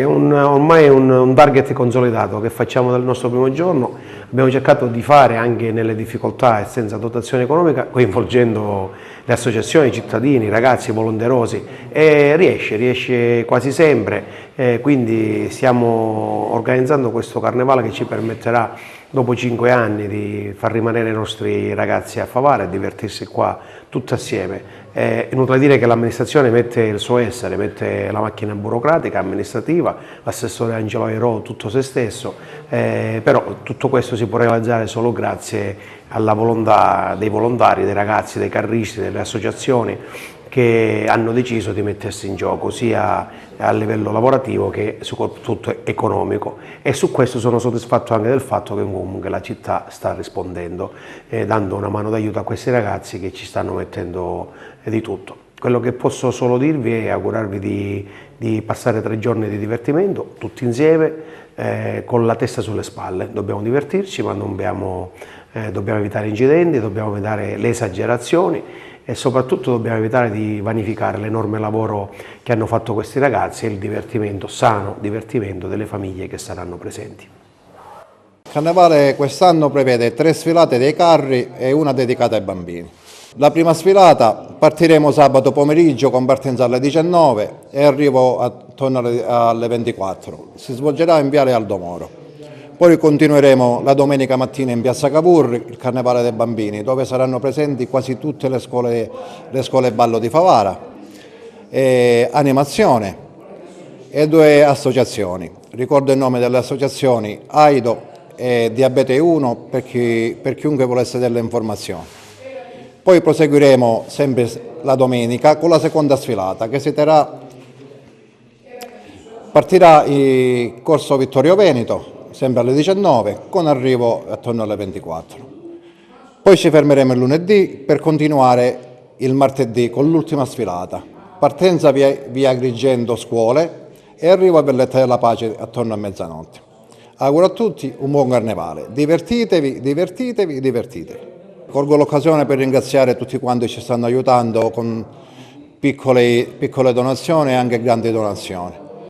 È ormai un target consolidato che facciamo dal nostro primo giorno. Abbiamo cercato di fare anche nelle difficoltà e senza dotazione economica, coinvolgendo le associazioni, i cittadini, i ragazzi volonterosi, e riesce quasi sempre. Quindi stiamo organizzando questo carnevale che ci permetterà, dopo 5 anni, di far rimanere i nostri ragazzi a Favara e divertirsi qua tutti assieme. È inutile dire che l'amministrazione mette il suo essere, mette la macchina burocratica, amministrativa, l'assessore Angelo Airò, tutto se stesso, però tutto questo si può realizzare solo grazie alla volontà dei volontari, dei ragazzi, dei carristi, delle associazioni che hanno deciso di mettersi in gioco sia a livello lavorativo che soprattutto economico, e su questo sono soddisfatto anche del fatto che comunque la città sta rispondendo, dando una mano d'aiuto a questi ragazzi che ci stanno mettendo di tutto. Quello che posso solo dirvi è augurarvi di passare 3 giorni di divertimento tutti insieme, con la testa sulle spalle. Dobbiamo divertirci, ma dobbiamo evitare incidenti, dobbiamo evitare le esagerazioni e soprattutto dobbiamo evitare di vanificare l'enorme lavoro che hanno fatto questi ragazzi e il divertimento, sano divertimento delle famiglie che saranno presenti. Il Carnevale quest'anno prevede 3 sfilate dei carri e una dedicata ai bambini. La prima sfilata partiremo sabato pomeriggio con partenza alle 19 e arrivo attorno alle 24. Si svolgerà in Viale Aldo Moro. Poi continueremo la domenica mattina in Piazza Cavour, il Carnevale dei Bambini, dove saranno presenti quasi tutte le scuole ballo di Favara, animazione e 2 associazioni. Ricordo il nome delle associazioni: AIDO e Diabete 1 per chiunque volesse delle informazioni. Poi proseguiremo sempre la domenica con la seconda sfilata che partirà in Corso Vittorio Veneto, sempre alle 19, con arrivo attorno alle 24. Poi ci fermeremo il lunedì per continuare il martedì con l'ultima sfilata. Partenza via Agrigento Scuole e arrivo a Valletta della Pace attorno a mezzanotte. Auguro a tutti un buon carnevale. Divertitevi, divertitevi, divertitevi. Colgo l'occasione per ringraziare tutti quanti ci stanno aiutando con piccole donazioni e anche grandi donazioni.